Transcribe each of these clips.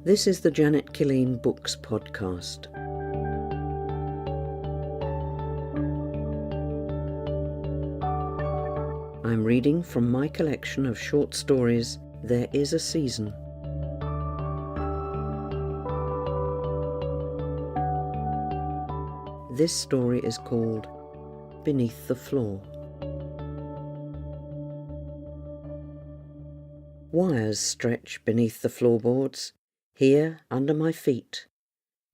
This is the Janet Killeen Books podcast. I'm reading from my collection of short stories, There Is a Season. This story is called Beneath the Floor. Wires stretch beneath the floorboards, here under my feet,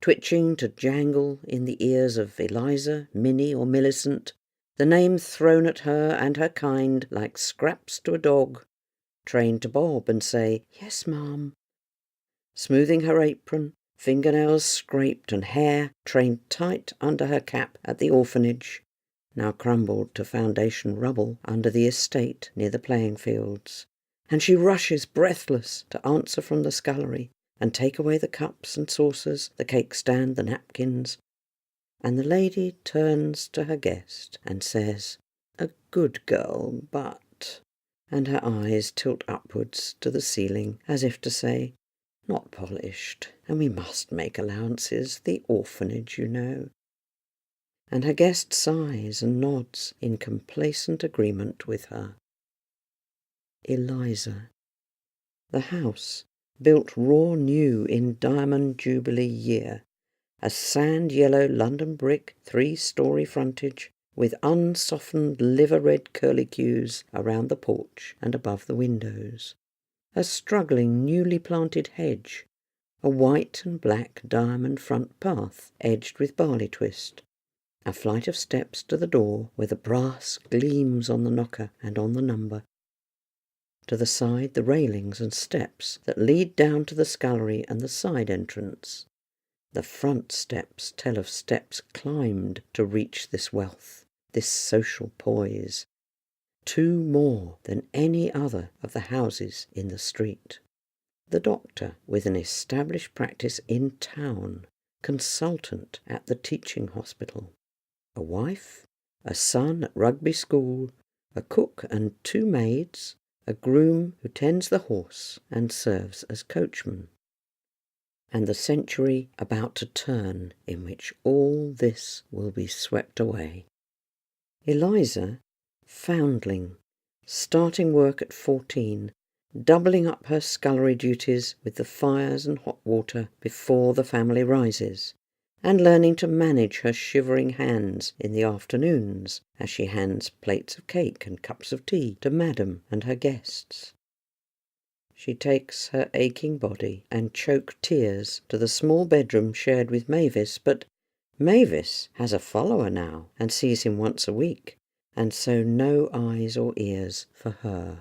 twitching to jangle in the ears of Eliza, Minnie or Millicent, the name thrown at her and her kind like scraps to a dog, trained to bob and say, "Yes, ma'am." Smoothing her apron, fingernails scraped and hair trained tight under her cap at the orphanage, now crumbled to foundation rubble under the estate near the playing fields. And she rushes breathless to answer from the scullery and take away the cups and saucers, the cake stand, the napkins. And the lady turns to her guest and says, "A good girl, but—" and her eyes tilt upwards to the ceiling as if to say, "Not polished, and we must make allowances, the orphanage, you know." And her guest sighs and nods in complacent agreement with her. Eliza. The house, built raw new in Diamond Jubilee year, a sand-yellow London brick 3-storey frontage with unsoftened liver-red curlicues around the porch and above the windows, a struggling newly planted hedge, a white and black diamond front path edged with barley twist, a flight of steps to the door where the brass gleams on the knocker and on the number. To the side the railings and steps that lead down to the scullery and the side entrance. The front steps tell of steps climbed to reach this wealth, this social poise. 2 more than any other of the houses in the street. The doctor, with an established practice in town, consultant at the teaching hospital. A wife, a son at rugby school, a cook and 2 maids, a groom who tends the horse and serves as coachman. And the century about to turn in which all this will be swept away. Eliza, foundling, starting work at 14, doubling up her scullery duties with the fires and hot water before the family rises, and learning to manage her shivering hands in the afternoons as she hands plates of cake and cups of tea to Madam and her guests. She takes her aching body and choked tears to the small bedroom shared with Mavis, but Mavis has a follower now and sees him once a week, and so no eyes or ears for her.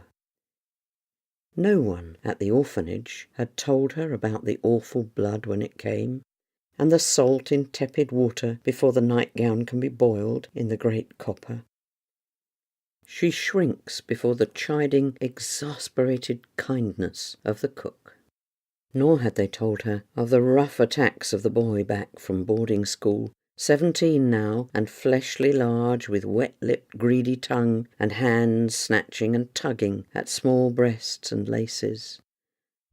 No one at the orphanage had told her about the awful blood when it came, and the salt in tepid water before the nightgown can be boiled in the great copper. She shrinks before the chiding, exasperated kindness of the cook. Nor had they told her of the rough attacks of the boy back from boarding school, 17 now, and fleshly large, with wet-lipped, greedy tongue, and hands snatching and tugging at small breasts and laces.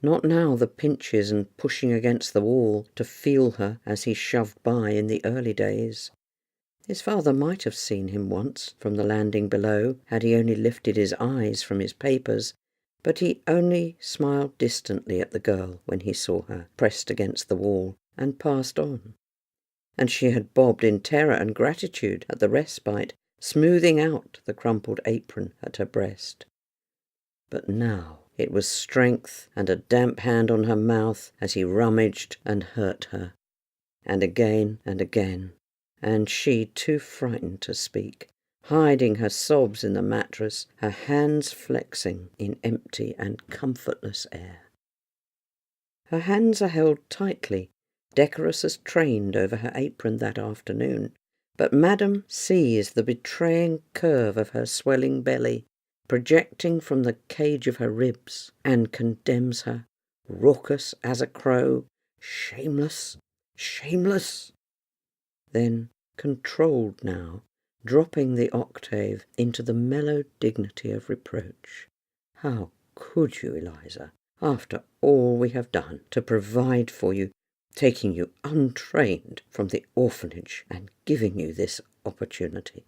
Not now the pinches and pushing against the wall to feel her as he shoved by in the early days. His father might have seen him once from the landing below, had he only lifted his eyes from his papers, but he only smiled distantly at the girl when he saw her pressed against the wall, and passed on. And she had bobbed in terror and gratitude at the respite, smoothing out the crumpled apron at her breast. But now it was strength and a damp hand on her mouth as he rummaged and hurt her. And again, and she too frightened to speak, hiding her sobs in the mattress, her hands flexing in empty and comfortless air. Her hands are held tightly, decorous as trained over her apron that afternoon, but Madam sees the betraying curve of her swelling belly, projecting from the cage of her ribs, and condemns her, raucous as a crow, shameless, shameless. Then, controlled now, dropping the octave into the mellow dignity of reproach. "How could you, Eliza? after all we have done to provide for you, taking you untrained from the orphanage and giving you this opportunity.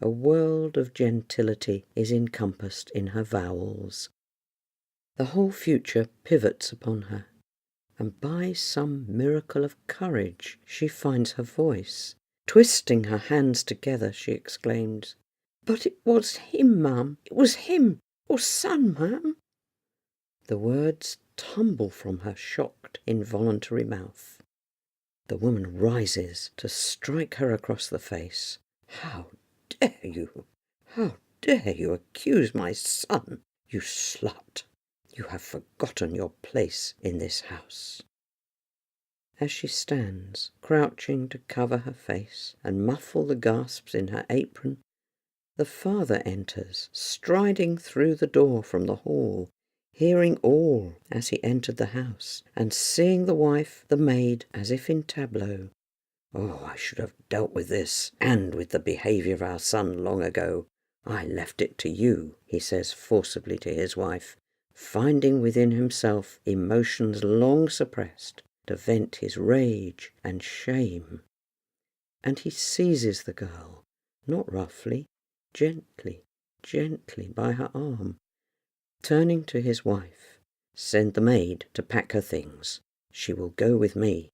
A world of gentility is encompassed in her vowels. The whole future pivots upon her, and by some miracle of courage she finds her voice. Twisting her hands together, she exclaims, "But it was him, ma'am. It was him. Your son, ma'am." The words tumble from her shocked, involuntary mouth. The woman rises to strike her across the face. "How dare you? How dare you accuse my son, you slut? You have forgotten your place in this house." As she stands, crouching to cover her face and muffle the gasps in her apron, the father enters, striding through the door from the hall, hearing all as he entered the house, and seeing the wife, the maid, as if in tableau. "Oh, I should have dealt with this, and with the behaviour of our son long ago. I left it to you," he says forcibly to his wife, finding within himself emotions long suppressed to vent his rage and shame. And he seizes the girl, not roughly, gently, gently by her arm. Turning to his wife, "Send the maid to pack her things. She will go with me."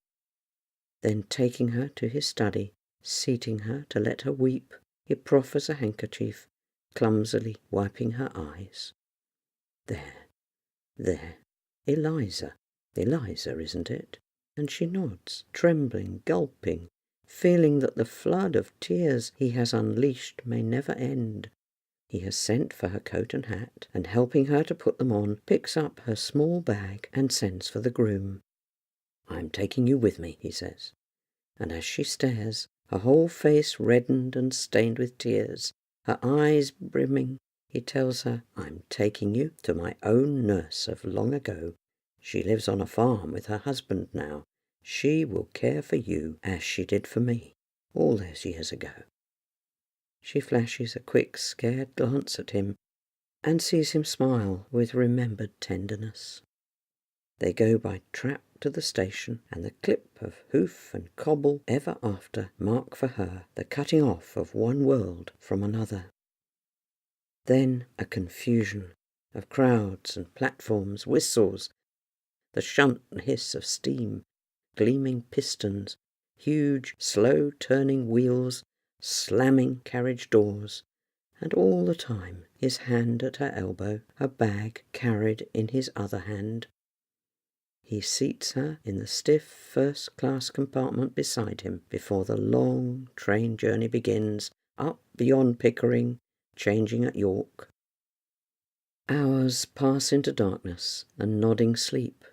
Then taking her to his study, seating her to let her weep, he proffers a handkerchief, clumsily wiping her eyes. "There, there, Eliza, isn't it?" And she nods, trembling, gulping, feeling that the flood of tears he has unleashed may never end. He has sent for her coat and hat, and helping her to put them on, picks up her small bag and sends for the groom. "I am taking you with me," he says. And as she stares, her whole face reddened and stained with tears, her eyes brimming, he tells her, "I'm taking you to my own nurse of long ago. She lives on a farm with her husband now. She will care for you as she did for me all those years ago." She flashes a quick, scared glance at him and sees him smile with remembered tenderness. They go by trap to the station, and the clip of hoof and cobble ever after mark for her the cutting off of one world from another. Then a confusion of crowds and platforms, whistles, the shunt and hiss of steam, gleaming pistons, huge slow-turning wheels, slamming carriage doors, and all the time his hand at her elbow, her bag carried in his other hand. He seats her in the stiff first-class compartment beside him before the long train journey begins, up beyond Pickering, changing at York. Hours pass into darkness and nodding sleep,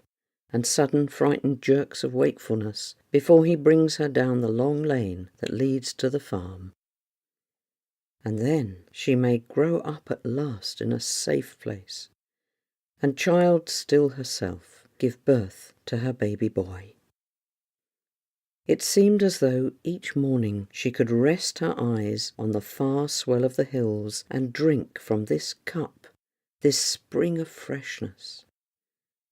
and sudden frightened jerks of wakefulness before he brings her down the long lane that leads to the farm. And then she may grow up at last in a safe place, and child still herself, give birth to her baby boy. It seemed as though each morning she could rest her eyes on the far swell of the hills and drink from this cup, this spring of freshness.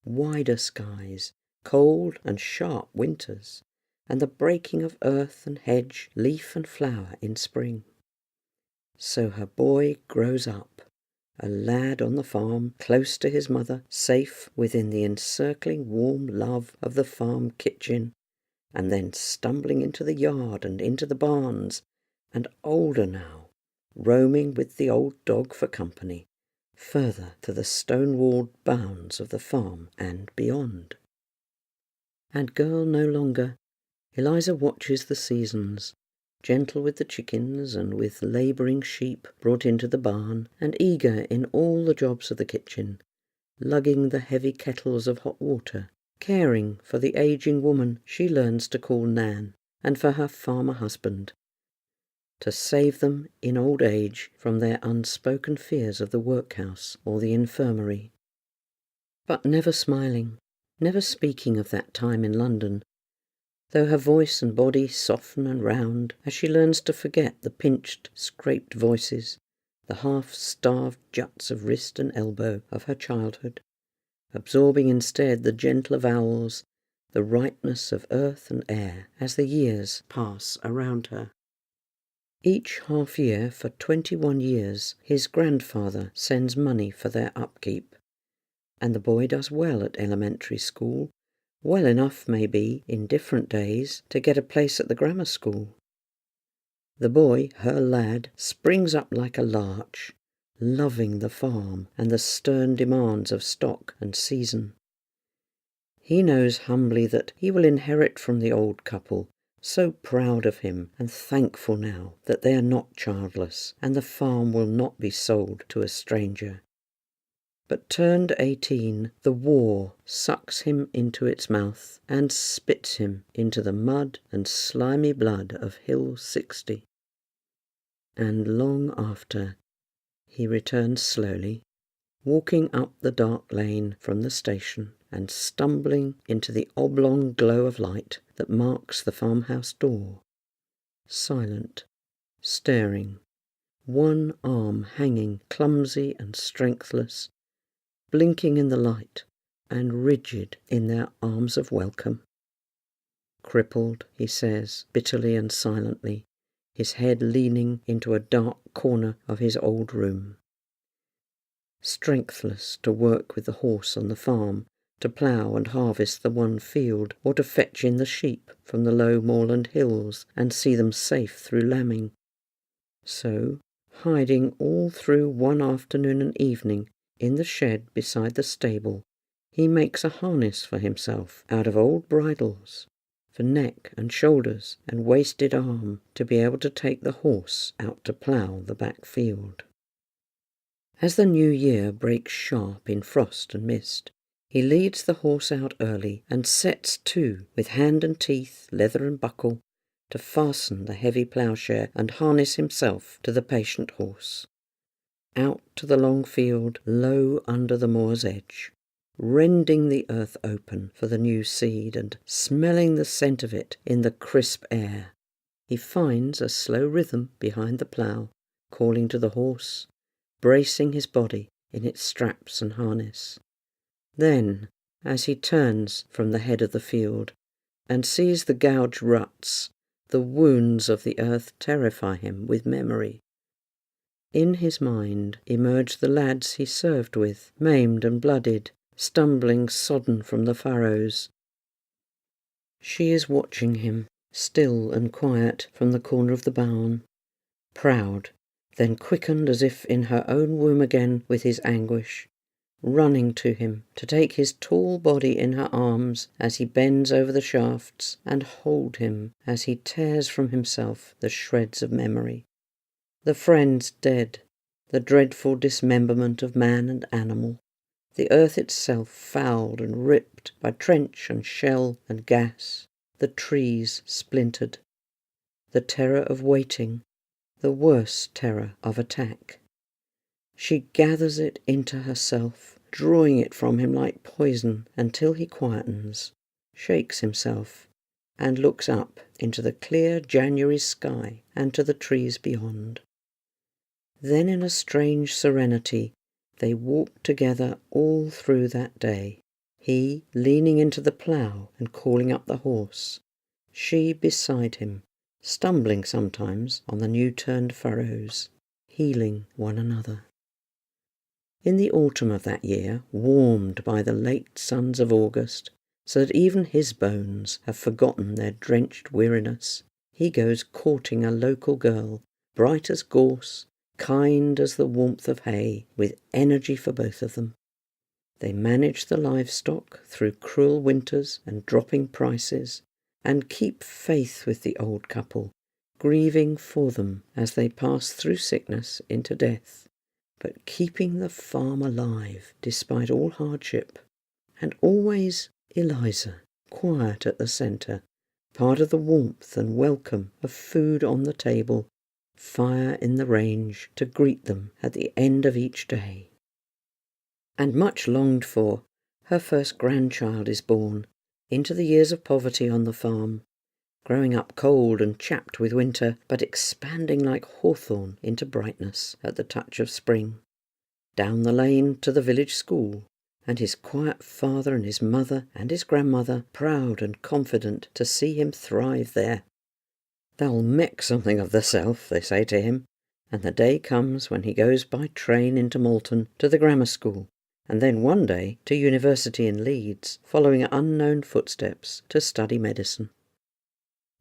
Wider skies, cold and sharp winters, and the breaking of earth and hedge, leaf and flower in spring. So her boy grows up, a lad on the farm, close to his mother, safe within the encircling warm love of the farm kitchen, and then stumbling into the yard and into the barns, and older now, roaming with the old dog for company, further to the stone-walled bounds of the farm and beyond. And girl no longer, Eliza watches the seasons, gentle with the chickens and with labouring sheep brought into the barn, and eager in all the jobs of the kitchen, lugging the heavy kettles of hot water, caring for the ageing woman she learns to call Nan, and for her farmer husband, to save them in old age from their unspoken fears of the workhouse or the infirmary. But never smiling, never speaking of that time in London, though her voice and body soften and round as she learns to forget the pinched, scraped voices, the half-starved juts of wrist and elbow of her childhood, absorbing instead the gentler vowels, the ripeness of earth and air as the years pass around her. Each half-year for 21 years his grandfather sends money for their upkeep, and the boy does well at elementary school, well enough, maybe, in different days, to get a place at the grammar school. The boy, her lad, springs up like a larch, loving the farm and the stern demands of stock and season. He knows humbly that he will inherit from the old couple, so proud of him and thankful now that they are not childless and the farm will not be sold to a stranger. But turned 18, the war sucks him into its mouth and spits him into the mud and slimy blood of Hill 60. And long after, he returns slowly, walking up the dark lane from the station and stumbling into the oblong glow of light that marks the farmhouse door, silent, staring, one arm hanging clumsy and strengthless, blinking in the light and rigid in their arms of welcome. Crippled, he says, bitterly and silently, his head leaning into a dark corner of his old room. Strengthless to work with the horse on the farm, to plough and harvest the one field, or to fetch in the sheep from the low moorland hills and see them safe through lambing. So, hiding all through one afternoon and evening in the shed beside the stable, he makes a harness for himself out of old bridles, for neck and shoulders and wasted arm, to be able to take the horse out to plough the back field. As the new year breaks sharp in frost and mist, he leads the horse out early and sets to, with hand and teeth, leather and buckle, to fasten the heavy ploughshare and harness himself to the patient horse. Out to the long field, low under the moor's edge, rending the earth open for the new seed and smelling the scent of it in the crisp air. He finds a slow rhythm behind the plough, calling to the horse, bracing his body in its straps and harness. Then, as he turns from the head of the field and sees the gouged ruts, the wounds of the earth terrify him with memory. In his mind emerge the lads he served with, maimed and blooded, stumbling sodden from the furrows. She is watching him, still and quiet, from the corner of the barn, proud, then quickened as if in her own womb again with his anguish, running to him to take his tall body in her arms as he bends over the shafts and hold him as he tears from himself the shreds of memory. The friends dead, the dreadful dismemberment of man and animal, the earth itself fouled and ripped by trench and shell and gas, the trees splintered, the terror of waiting, the worst terror of attack. She gathers it into herself, drawing it from him like poison until he quietens, shakes himself, and looks up into the clear January sky and to the trees beyond. Then in a strange serenity they walk together all through that day, he leaning into the plough and calling up the horse, she beside him, stumbling sometimes on the new-turned furrows, healing one another. In the autumn of that year, warmed by the late suns of August, so that even his bones have forgotten their drenched weariness, he goes courting a local girl, bright as gorse, kind as the warmth of hay, with energy for both of them. They manage the livestock through cruel winters and dropping prices, and keep faith with the old couple, grieving for them as they pass through sickness into death, but keeping the farm alive despite all hardship, and always Eliza, quiet at the centre, part of the warmth and welcome of food on the table, fire in the range to greet them at the end of each day. And much longed for, her first grandchild is born, into the years of poverty on the farm, growing up cold and chapped with winter, but expanding like hawthorn into brightness at the touch of spring. Down the lane to the village school, and his quiet father and his mother and his grandmother proud and confident to see him thrive there. "Thou'll mek something of thyself," they say to him, and the day comes when he goes by train into Malton to the grammar school, and then one day to university in Leeds, following unknown footsteps to study medicine.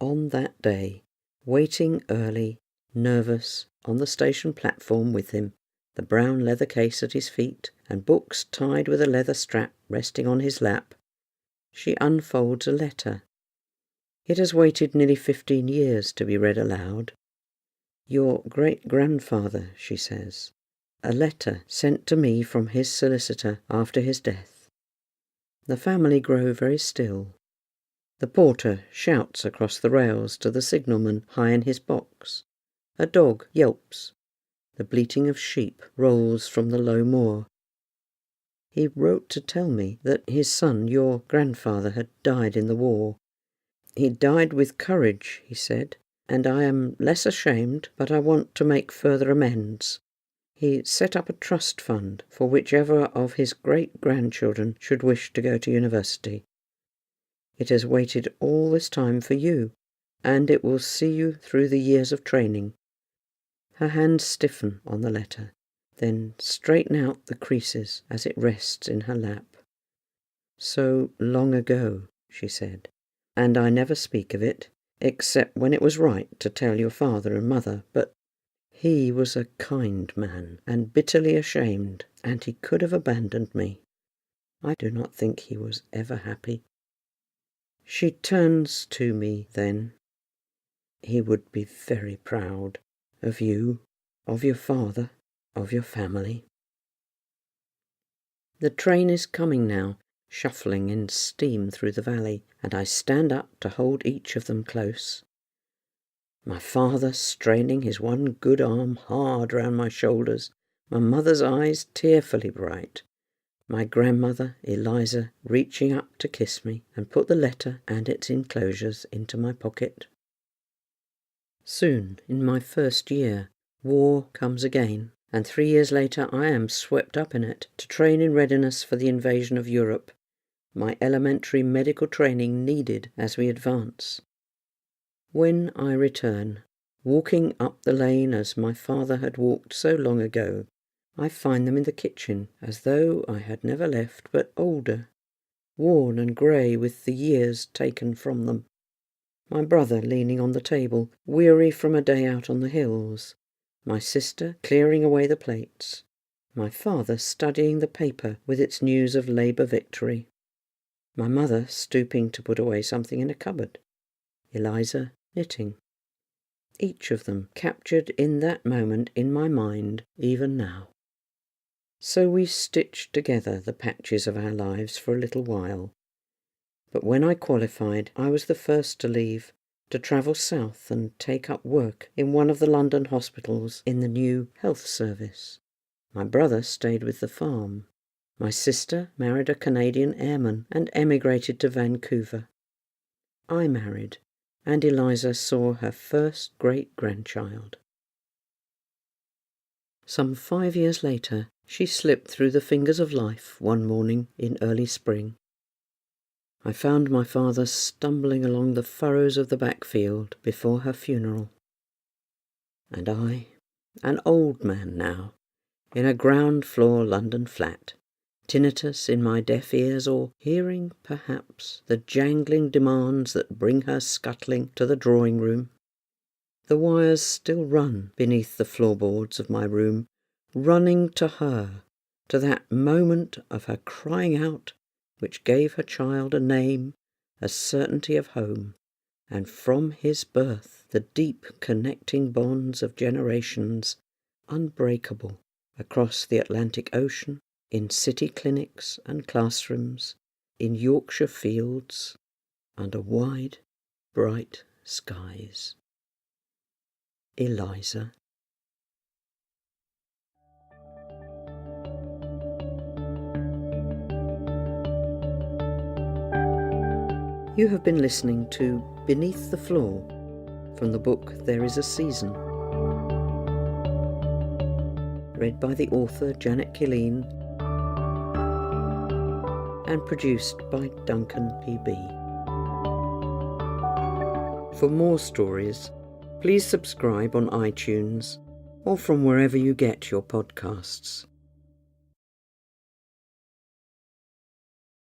On that day, waiting early, nervous, on the station platform with him, the brown leather case at his feet, and books tied with a leather strap resting on his lap, she unfolds a letter. It has waited nearly 15 years to be read aloud. "Your great-grandfather," she says, "a letter sent to me from his solicitor after his death." The family grow very still. The porter shouts across the rails to the signalman high in his box. A dog yelps. The bleating of sheep rolls from the low moor. "He wrote to tell me that his son, your grandfather, had died in the war. He died with courage," he said, "and I am less ashamed, but I want to make further amends. He set up a trust fund for whichever of his great-grandchildren should wish to go to university. It has waited all this time for you, and it will see you through the years of training." Her hands stiffen on the letter, then straighten out the creases as it rests in her lap. "So long ago," she said, "and I never speak of it, except when it was right to tell your father and mother, but he was a kind man, and bitterly ashamed, and he could have abandoned me. I do not think he was ever happy." She turns to me then. "He would be very proud of you, of your father, of your family." The train is coming now, shuffling in steam through the valley, and I stand up to hold each of them close. My father straining his one good arm hard round my shoulders, my mother's eyes tearfully bright, my grandmother, Eliza, reaching up to kiss me and put the letter and its enclosures into my pocket. Soon, in my first year, war comes again, and 3 years later I am swept up in it to train in readiness for the invasion of Europe, my elementary medical training needed as we advance. When I return, walking up the lane as my father had walked so long ago, I find them in the kitchen, as though I had never left, but older, worn and grey with the years taken from them. My brother leaning on the table, weary from a day out on the hills, my sister clearing away the plates, my father studying the paper with its news of Labour victory, my mother stooping to put away something in a cupboard, Eliza knitting. Each of them captured in that moment in my mind even now. So we stitched together the patches of our lives for a little while. But when I qualified, I was the first to leave, to travel south and take up work in one of the London hospitals in the new health service. My brother stayed with the farm. My sister married a Canadian airman and emigrated to Vancouver. I married, and Eliza saw her first great-grandchild. Some 5 years later, she slipped through the fingers of life one morning in early spring. I found my father stumbling along the furrows of the backfield before her funeral. And I, an old man now, in a ground-floor London flat, tinnitus in my deaf ears, or hearing, perhaps, the jangling demands that bring her scuttling to the drawing-room. The wires still run beneath the floorboards of my room, running to her, to that moment of her crying out which gave her child a name, a certainty of home, and from his birth the deep connecting bonds of generations, unbreakable, across the Atlantic Ocean, in city clinics and classrooms, in Yorkshire fields, under wide, bright skies. Eliza. You have been listening to Beneath the Floor from the book There Is a Season, read by the author Janet Killeen, and produced by Duncan PB. For more stories, please subscribe on iTunes or from wherever you get your podcasts.